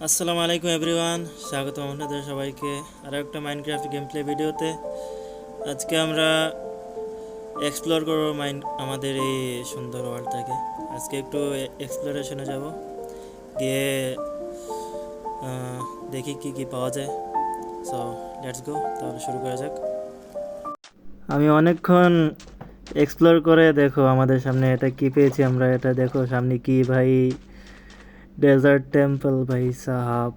আসসালামু আলাইকুম এভরিওয়ান, স্বাগতম আপনাদের সবাইকে আরও একটা মাইনক্রাফট গেম প্লে ভিডিওতে। আজকে আমরা এক্সপ্লোর করবো আমাদের এই সুন্দর ওয়ার্ল্ডটাকে। আজকে একটু এক্সপ্লোরেশনে যাব, গিয়ে দেখি কি কি পাওয়া যায়। সো লেটস গো, তাহলে শুরু করা যাক। আমি অনেকক্ষণ এক্সপ্লোর করে দেখো আমাদের সামনে এটা কি পেয়েছি আমরা। এটা দেখো সামনে কি ভাই, ডেজার্ট টেম্পল ভাই সাহাব।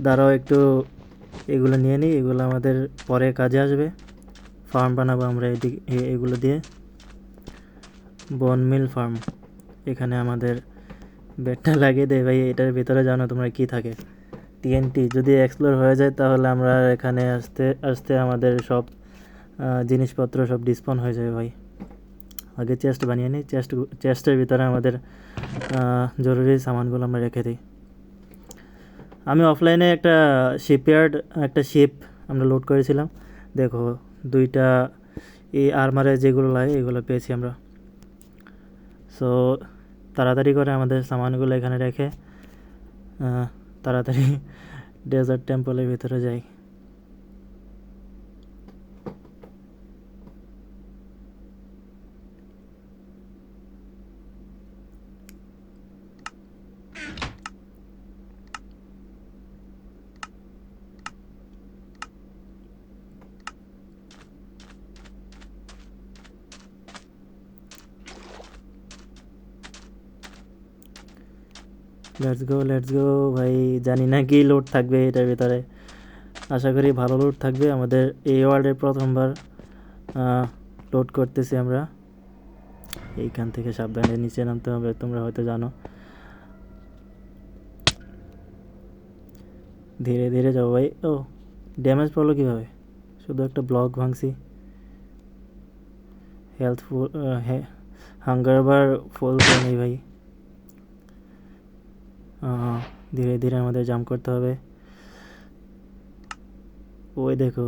দাঁড়াও একটু এগুলো নিয়ে নিই, এগুলো আমাদের পরে কাজে আসবে। ফার্ম বানাবো আমরা এগুলো দিয়ে, বন মিল ফার্ম। এখানে আমাদের বেডটা লাগিয়ে দেয় ভাই। এটার ভিতরে জানো তোমরা কি থাকে? টিএনটি। যদি এক্সপ্লোর হয়ে যায় তাহলে আমরা এখানে আসতে আসতে আমাদের সব জিনিসপত্র সব ডিসপন হয়ে যাবে ভাই। আগে চেস্ট বানিয়ে নিই, চেস্টের ভিতরে আমাদের জরুরি সামানগুলো আমরা রেখে দিই। আমি অফলাইনে একটা শিপ আমরা লোড করেছিলাম। দেখো দুইটা এই আর্মারে যেগুলো লাগে এগুলো পেয়েছি আমরা। সো তাড়াতাড়ি করে আমাদের সামানগুলো এখানে রেখে তাড়াতাড়ি ডেজার্ট টেম্পলের ভিতরে যাই। লেটস গো ভাই। জানি না কি লোড থাকবে এটার ভিতরে, আশা করি ভালো লোড থাকবে। আমাদের এই ওয়ার্ল্ডের প্রথমবার লোড করতেছি আমরা। এইখান থেকে সাবধানে নিচে নামতে হবে, তোমরা হয়তো জানো। ধীরে ধীরে যাও ভাই। ও, ড্যামেজ পড়লো কীভাবে? শুধু একটা ব্লক ভাঙছি। হেলথ ফুল, হাঙ্গার বার ফুল করে নেই ভাই। ধীরে ধীরে আমাদের জাম্প করতে হবে। ওই দেখো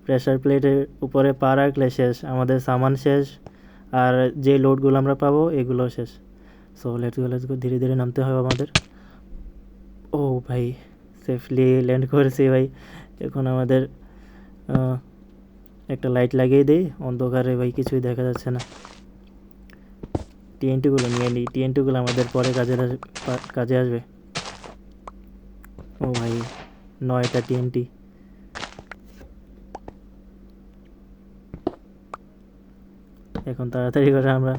প্রেসার প্লেটের উপরে পা রাখলে শেষ, আমাদের সামান শেষ, আর যে লোডগুলো আমরা পাবো এগুলো শেষ। সো লেটস গো, ধীরে ধীরে নামতে হবে আমাদের। ও ভাই, সেফলি ল্যান্ড করেছি ভাই। এখন আমাদের একটা লাইট লাগিয়ে দিই, অন্ধকারে ভাই কিছুই দেখা যাচ্ছে না। টিএনটিগুলো নিয়ে নিই, টিএনটিগুলো আমাদের পরে কাজে আসবে। ও ভাই, 9টা টিএনটি। এখন তাড়াতাড়ি করে আমরা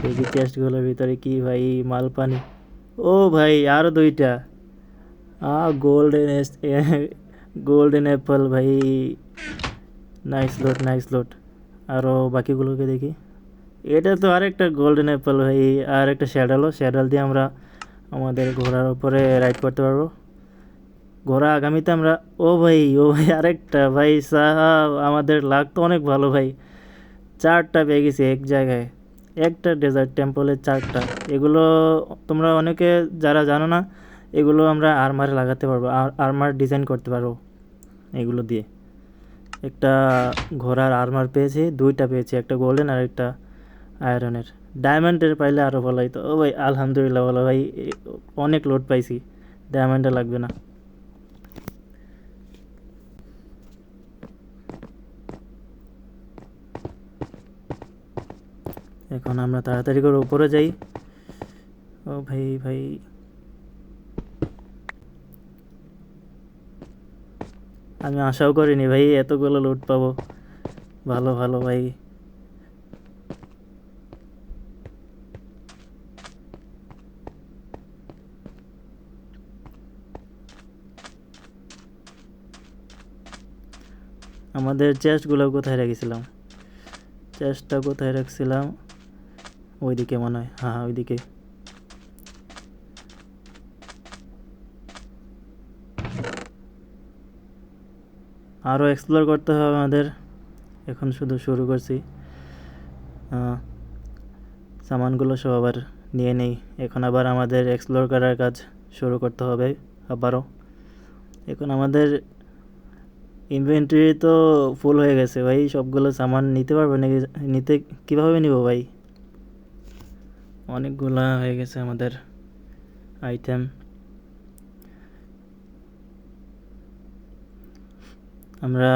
দেখি চেস্টগুলোর ভিতরে কি ভাই, মাল পানি। ও ভাই, আরও 2টা গোল্ডেন গোল্ডেন অ্যাপল ভাই। Nice load. আরও বাকিগুলোকে দেখি। এটা তো আরেকটা গোল্ডেন অ্যাপল ভাই, আর একটা শ্যাডাল দিয়ে আমরা আমাদের ঘোড়ার উপরে রাইড করতে পারবো। ঘোড়া আগামীতে আমরা। ও ভাই আরেকটা ভাই সাহাব, আমাদের লাক তো অনেক ভালো ভাই। 4টা পেয়ে গেছি এক জায়গায়, একটা ডেজার্ট টেম্পলের 4টা। এগুলো তোমরা অনেকে যারা জানো না, এগুলো আমরা আর্মারে লাগাতে পারবো, আর্মার ডিজাইন করতে পারবো এগুলো দিয়ে। একটা ঘোড়ার আর্মার পেয়েছি, 2টা পেয়েছি, একটা গোল্ডেন আর একটা আয়রনের। ডায়মন্ডের পাইলে আরও ভালো হইতো। ও ভাই আলহামদুলিল্লাহ ভালো ভাই, অনেক লোড পাইছি, ডায়মন্ডে লাগবে না। এখন আমরা তাড়াতাড়ি করে উপরে যাই। ও ভাই, আমি আশাও করিনি ভাই এতগুলো লোড পাবো। ভালো ভাই। আমাদের চেস্টগুলো কোথায় রেখেছিলাম? চেস্টটা কোথায় রাখছিলাম? ওইদিকে মনে হয়, হ্যাঁ ওইদিকে। আরও এক্সপ্লোর করতে হবে আমাদের, এখন শুধু শুরু করছি। সামানগুলো সব আবার নিয়ে নেই। এখন আবার আমাদের এক্সপ্লোর করার কাজ শুরু করতে হবে আবারও। এখন আমাদের ইনভেন্টরি তো ফুল হয়ে গেছে ভাই, সবগুলো সামান নিতে পারবো নাকি? কীভাবে নিব ভাই? অনেকগুলা হয়ে গেছে আমাদের আইটেম। আমরা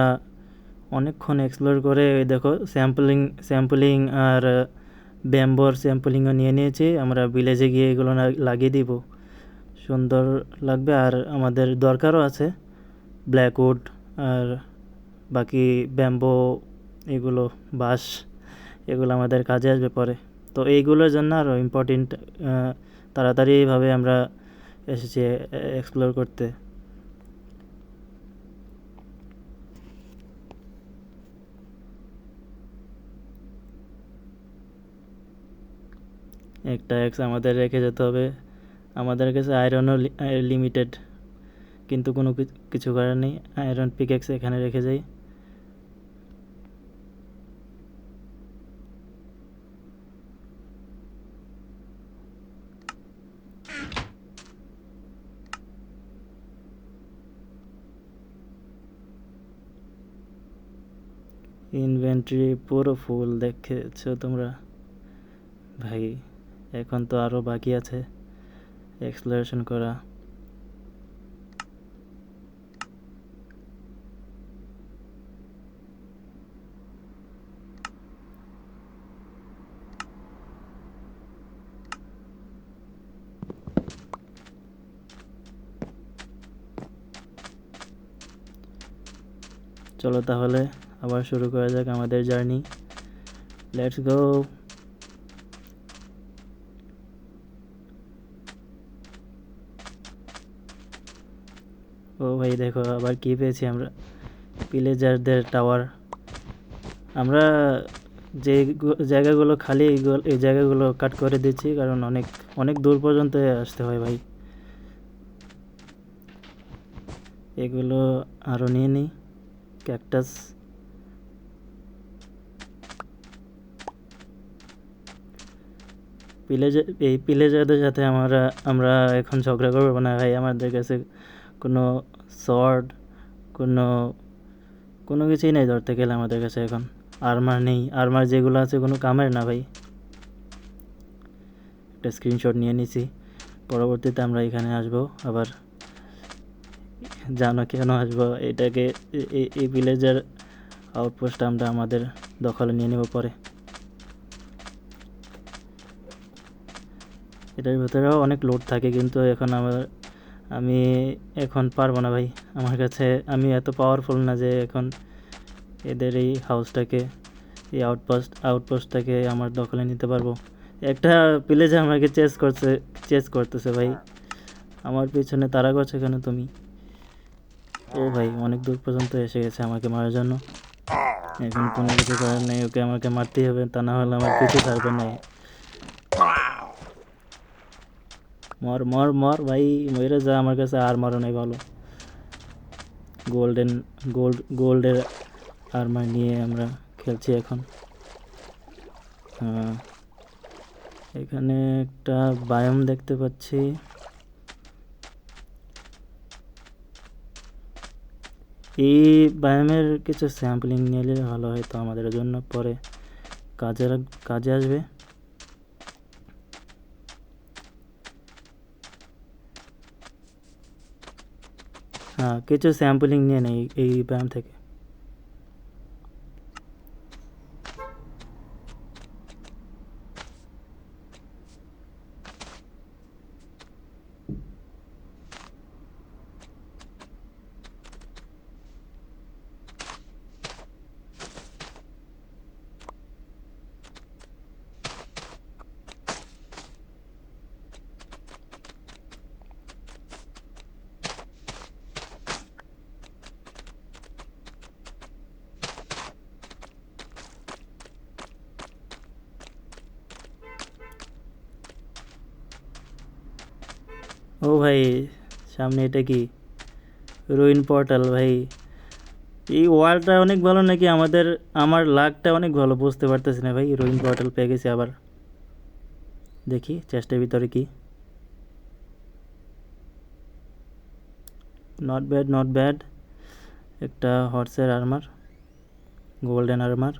অনেকক্ষণ এক্সপ্লোর করে দেখো স্যাম্পলিং আর ব্যাম্বোর স্যাম্পলিংও নিয়ে নিয়েছি। আমরা ভিলেজে গিয়ে এগুলো লাগিয়ে দিব, সুন্দর লাগবে। আর আমাদের দরকারও আছে ব্ল্যাকউড আর বাকি ব্যাম্বো, এগুলো বাঁশ, এগুলো আমাদের কাজে আসবে পরে। তো এইগুলোর জন্য আরও ইম্পর্টেন্ট, তাড়াতাড়িভাবে আমরা এসেছি এক্সপ্লোর করতে। একটা এক্স আমাদের রেখে যেতে হবে। আমাদের কাছে আয়রনও লিমিটেড, কিন্তু কোনো কিছু করার নেই। আয়রন পিকেক্স এখানে রেখে যাই। ইনভেন্টরি পুরো ফুল দেখেছো তোমরা ভাই। এখন তো আরও বাকি আছে এক্সপ্লোরেশন করা। চলো তাহলে আবার শুরু করা যাক আমাদের জার্নি। Let's go. ও ভাই দেখো আবার কি পেয়েছি আমরা, ভিলেজারদের টাওয়ার। আমরা যে জায়গাগুলো খালি এই জায়গাগুলো কাট করে দিচ্ছি, কারণ অনেক অনেক দূর পর্যন্ত আসতে হয় ভাই। এগুলো আরও নিয়ে নিই, ক্যাকটাস। এই ভিলেজারদের সাথে আমরা এখন ঝগড়া করবো না ভাই। আমাদের কাছে কোনো শর্ট, কোনো কোনো কিছুই নেই ধরতে গেলে আমাদের কাছে এখন। আর্মার নেই, আর্মার যেগুলো আছে কোনো কামের না ভাই। একটা স্ক্রিনশট নিয়ে নিছি, পরবর্তীতে আমরা এখানে আসবো আবার। জানো কেন আসবো? এটাকে এই ভিলেজের আউটপোস্ট আমরা আমাদের দখলে নিয়ে নেব পরে। এটার ভেতরেও অনেক লোড থাকে, কিন্তু এখন আমি এখন পারবো না ভাই। আমার কাছে আমি এত পাওয়ারফুল না যে এখন এদের এই হাউসটাকে, এই আউটপোস্টটাকে আমার দখলে নিতে পারবো। একটা ভিলেজে আমাকে চেস করতেছে ভাই। আমার পিছনে তাড়া করছে কেন তুমি? ও ভাই অনেক দূর পর্যন্ত এসে গেছে আমাকে মারার জন্য। এখন কোনো কিছু করার নেই, ওকে আমাকে মারতেই হবে, তা না হলে আমার কিছু ছাড়বে না। মর মর মর ভাই, মরে যা। আমার কাছে আর মারো নাই ভালো। গোল্ডের আর্মার নিয়ে আমরা খেলছি এখন। এখানে একটা বায়োম দেখতে পাচ্ছি। এই বায়োমের কিছু স্যাম্পলিং নিলে ভালো হয়, তো আমাদের জন্য পরে কাজে আসবে। হ্যাঁ, কিছু স্যাম্পলিং নিয়ে নেই এই বায়োম থেকে। ও ভাই সামনে এটা কি? রুইন পোর্টাল ভাই। এই ওয়ালটা অনেক ভালো নাকি আমার লাকটা অনেক ভালো, বুঝতে পারতেছি না ভাই। রুইন পোর্টাল পেয়ে গেছি আবার। দেখি চেষ্টার ভিতরে কি। Not bad not bad. একটা হর্সের আর্মার, গোল্ডেন আর্মার,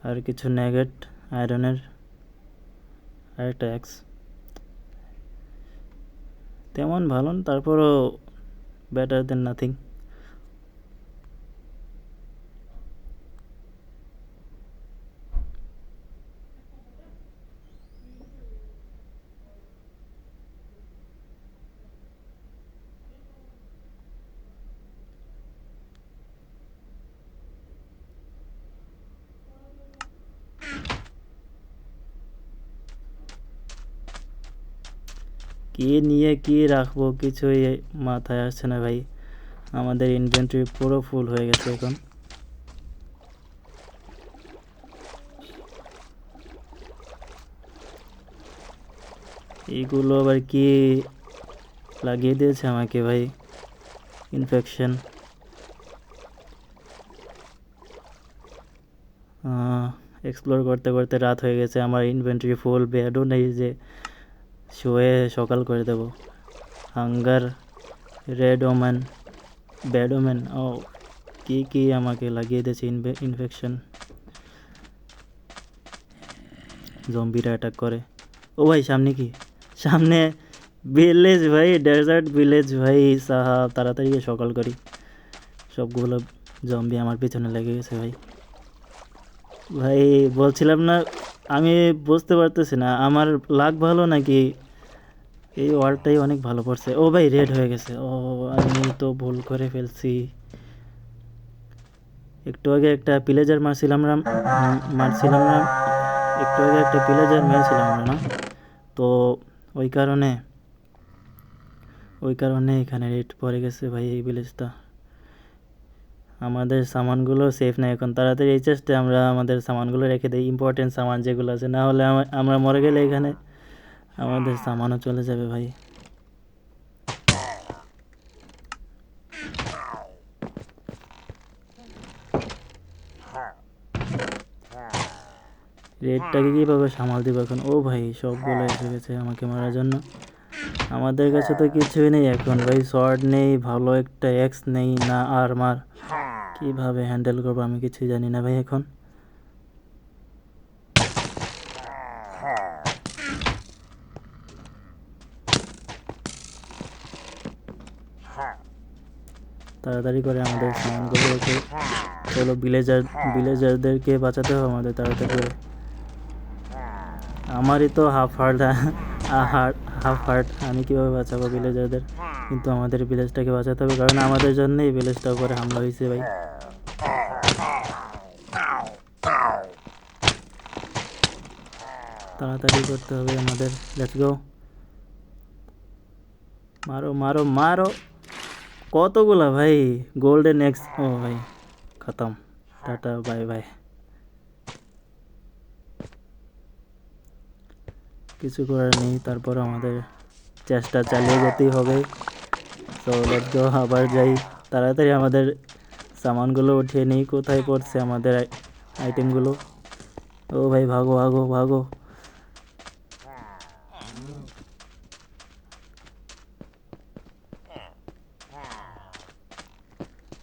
আর কিছু নেগেট আয়রনের, আর একটা এক্স। তেমন ভালো না, তারপরও বেটার দেন নাথিং। কি নিয়ে কি রাখবো কিছুই মাথায় আসছে না ভাই। আমাদের ইনভেন্টরি পুরো ফুল হয়ে গেছে এখন। এইগুলো আবার কি লাগিয়ে দিয়েছে আমাকে ভাই, ইনফেকশন। এক্সপ্লোর করতে করতে রাত হয়ে গেছে, আমার ইনভেন্টরি ফুল, বেডও নেই যে শুয়ে সকাল করে দেব। Hunger, red woman, bad woman, ও কি কি আমাকে লাগিয়ে দিয়েছে ইনফেকশন। জম্বিরা অ্যাটাক করে। ও ভাই সামনে কি? সামনে ভিলেজ ভাই, ডেজার্ট ভিলেজ ভাই সাহাব, তাড়াতাড়ি গিয়ে সকাল করি। সবগুলো জম্বি আমার পিছনে লেগে গেছে ভাই। ভাই বলছিলাম না, আমি বুঝতে পারতেছি না আমার লাক ভালো নাকি এই ওয়ার্ল্ডটাই অনেক ভালো পড়ছে। ও ভাই রেড হয়ে গেছে, ও আমি তো ভুল করে ফেলছি। একটু আগে একটা পিলেজার মারছিলাম না, একটু আগে একটা পিলেজার মেরেছিলাম আমরা না, তো ওই কারণে এখানে রেড পড়ে গেছে ভাই এই ভিলেজটা। আমাদের সামানগুলো সেফ নেই এখন, তাড়াতাড়ি এই চেষ্টা আমরা আমাদের সামানগুলো রেখে দিই, ইম্পর্টেন্ট সামান যেগুলো আছে, না হলে আমরা মরে গেলে এখানে আমাদের সামানও চলে যাবে ভাই। রেডটাকে কীভাবে সামাল দিব এখন? ও ভাই সবগুলো এসে গেছে আমাকে মারার জন্য। আমাদের কাছে তো কিছুই নেই এখন ভাই, শর্ট নেই, ভালো একটা এক্স নেই, না আর্মার। কীভাবে হ্যান্ডেল করবো আমি কিছুই জানি না ভাই এখন। তাড়াতাড়ি করে আমাদের সামানগুলোকে, চলো ভিলেজারদেরকে বাঁচাতে হবে আমাদের তাড়াতাড়ি করে। আমারই তো হাফ হার্ট, আমি কীভাবে বাঁচাবো ভিলেজারদের? কিন্তু আমাদের ভিলেজটাকে বাঁচাতে হবে, কারণ আমাদের জন্যই ভিলেজটার উপরে হামলা হয়েছে ভাই। তাড়াতাড়ি করতে হবে আমাদের, লেটস গো। মারো মারো মারো, কতগুলা ভাই গোল্ডেন এক্স। ও ভাই খতম, টাটা বাই বাই। কিছু করার নেই, তারপর আমাদের চেষ্টা চালিয়ে যেতেই হবে। তো লেটস গো, আবার যাই তাড়াতাড়ি আমাদের সামানগুলো উঠিয়ে নিই। কোথায় পড়ছে আমাদের আইটেমগুলো? ও ভাই ভাগো ভাগো ভাগো।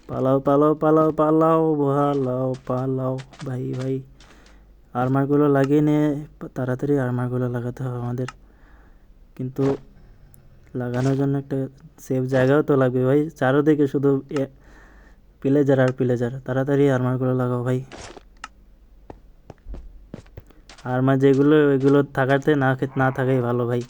পালাও পালাও পালাও পালাও পালাও পালাও ভাই ভাই। আর্মারগুলো লাগিয়ে নিয়ে তাড়াতাড়ি আর্মারগুলো লাগাতে হবে আমাদের, কিন্তু লাগানোর জন্য একটা সেফ জায়গাও তো লাগবে ভাই। চারোদিকে শুধু পিলেজার আর পিলেজার, তাড়াতাড়ি আর্মারগুলো লাগাও ভাই। আর্মার যেগুলো ওইগুলো থাকাতে না থাকাই ভালো ভাই।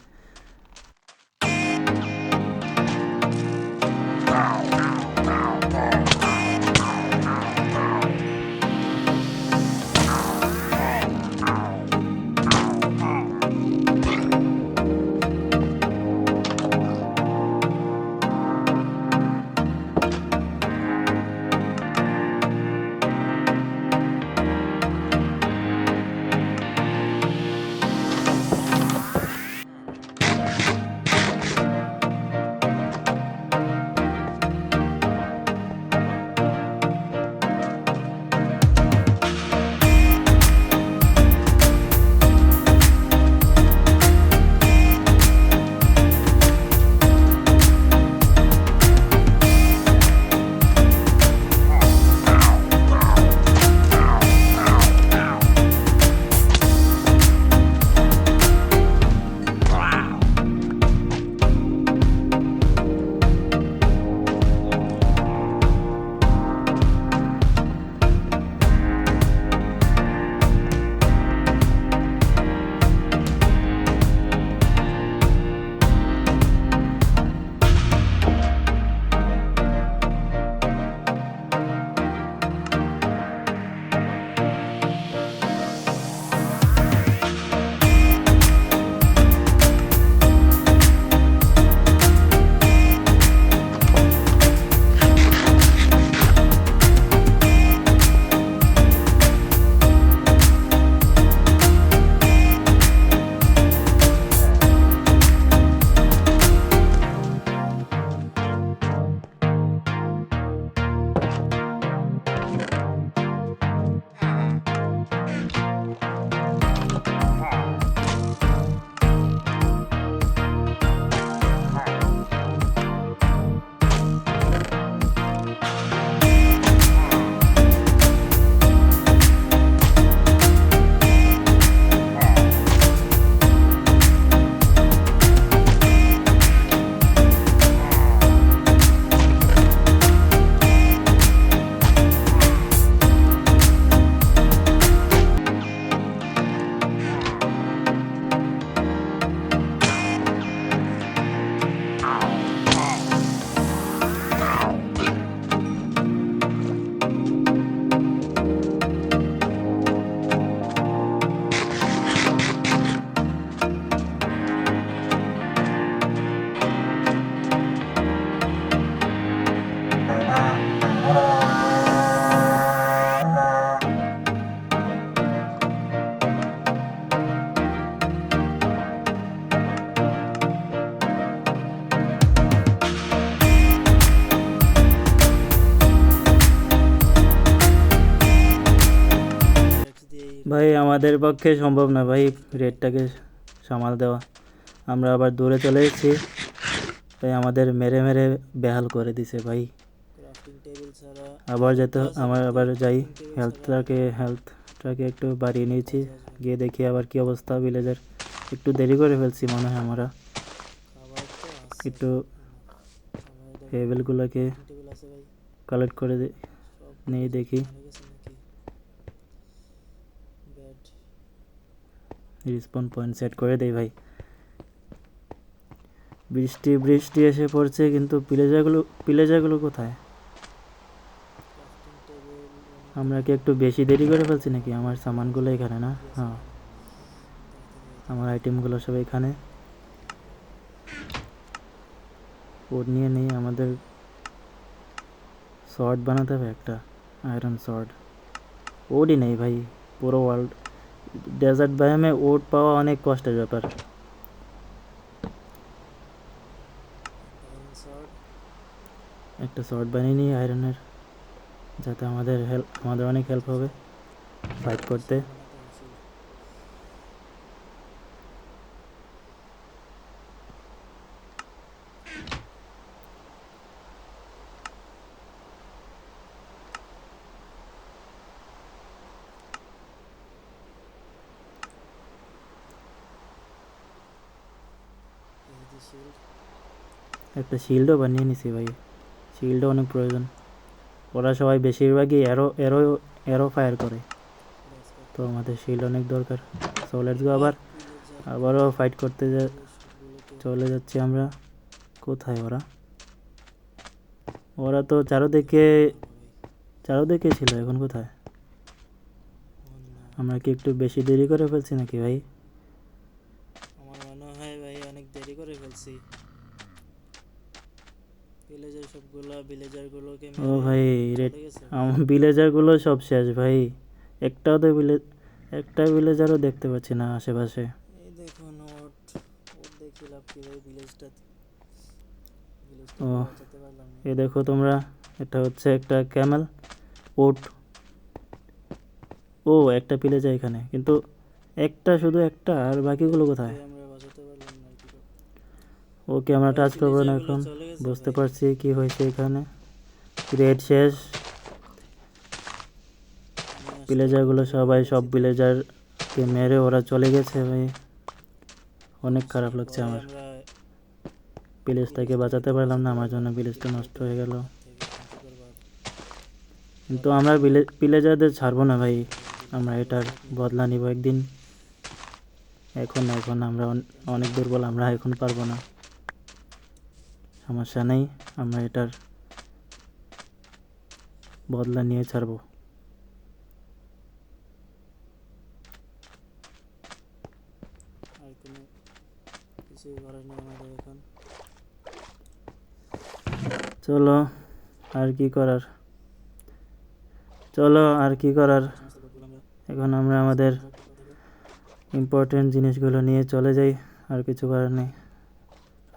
ভাই আমাদের পক্ষে সম্ভব না ভাই রেডটাকে সামাল দেওয়া। আমরা আবার দূরে চলে এসেছি, তাই আমাদের মেরে মেরে বেহাল করে দিছে ভাই। ক্রাফটিং টেবিল ছাড়া আবার যেতে আরেকটা আছে আমার কিন্তু আবার যাই crafting table ছাড়া হেলথটাকে একটু বাড়িয়ে নিয়েছি, কাজে আসবে না। গিয়ে দেখি আবার কি অবস্থা ভিলেজের। একটু দেরি করে ফেলছি মনে হয় আমরা, খাবার তো আছে, একটু খাবার দেখো টেবিলগুলোকে ক্রাফটিং টেবিল আছে ভাই, কালেক্ট করে সবগুলো নিয়ে দেখি। মারা গেছে নাকি? ব্যাড। রিসপন পয়েন্ট সেট করে দেই ভাই। বৃষ্টি বৃষ্টি এসে পড়ছে, কিন্তু পিলেজারগুলো কোথায়? ক্রাফটিং টেবিল আমরা কি একটু বেশি দেরি করে ফেলছি নাকি? আমার সামানগুলো এখানে না, হ্যাঁ তাড়াতাড়ি আমার আইটেমগুলো সব এখানে। ওর নিয়ে নেই, আমাদের শর্ট বানাতে হবে একটা, আয়রন শর্ট। ওডই নেই ভাই, পুরো ওয়ার্ল্ড ডেজার্ট বায়োমে ওড পাওয়া অনেক কষ্টের ব্যাপার। আয়রন শর্ট একটা শর্ট বানিয়ে নিই আয়রনের, যাতে আমাদের অনেক হেল্প হবে ফাইট করতে। বানাতে হয়েছিল। এই যে শিল্ড, একটা শিল্ডও বানিয়ে নিছি ভাই, শিল্ডও অনেক প্রয়োজন। ওরা সবাই বেশিরভাগই এরো ফায়ার করে, তো আমাদের শিল্ড অনেক দরকার। সো লেটস গো, আবারও ফাইট করতে সবগুলোকে চলে যাচ্ছি আমরা। কোথায় ওরা? ওরা তো চারোদিকে ছিল, এখন কোথায়? আমরা কি একটু বেশি দেরি করে ফেলছি নাকি ভাই? আমার মনে হয় ভাই অনেক দেরি করে ফেলছি। ভিলেজারগুলোকে ও মেরে ভাই, চলে গেছে। আমার ভিলেজারগুলো সব শেষ ভাই। একটাও তো একটা ভিলেজারও দেখতে পাচ্ছি না আশেপাশে। এই দেখুন ওট, ওট দেখি লাভ কি ভাই, ভিলেজটা ও, বাঁচাতে পারলাম না। এ দেখো তোমরা, এটা হচ্ছে একটা ক্যামেল ওট। ও, একটা ভিলেজার এখানে, কিন্তু শুধু একটা, আর বাকিগুলো কোথায়? ওকে আমরা বাঁচাতে পারলাম না কি করে। ওকে আমরা ভাই, টাচ করবো না ভিলেজারগুলো এখন। চলে গেছে বুঝতে ভাই। পারছি কি হয়েছে এখানে। রেড শেষ, আমি আসলে ভিলেজারগুলো দেরি করে সব ফেলছি তো। ভিলেজারকে মেরে ওরা চলে গেছে ভাই। অনেক খারাপ লাগছে পরে আমার, আমরা ভিলেজটাকে বাঁচাতে পারলাম না, আমার জন্য ভিলেজটা নষ্ট হয়ে গেল। কিন্তু করবার কিন্তু আমরা ভিলেজারদের ছাড়বো না ভাই, আমরা এটার বদলা নিব একদিন। এখন না, এখন আমরা অনেক দুর্বল, আমরা এখন পারবো না। সমস্যা নেই, আমরা এটার বদলা নিয়ে ছাড়বো। আর কোনো কিছুই করার নেই আমাদের এখন। চলো, আর কি করার, চলো আর কি করার। সমস্ত বোর্ডগুলো আমরা এখন আমরা আমাদের ইম্পর্টেন্ট জিনিসগুলো নিয়ে চলে যাই, আর কিছু করার নেই।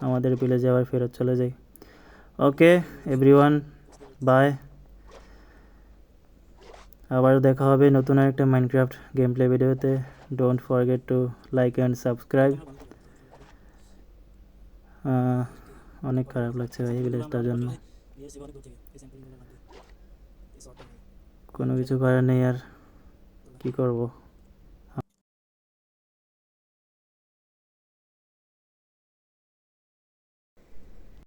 আমাদের ভিলেজে আবার ফেরত চলে যাই। Okay everyone, bye. আবার দেখা হবে নতুন একটা মাইনক্রাফট গেম প্লে ভিডিওতে। Don't forget to like and subscribe. অনেক খারাপ লাগছে ভাই ভিলেজটার জন্য, কোনো কিছু করার নেই আর, কি করব।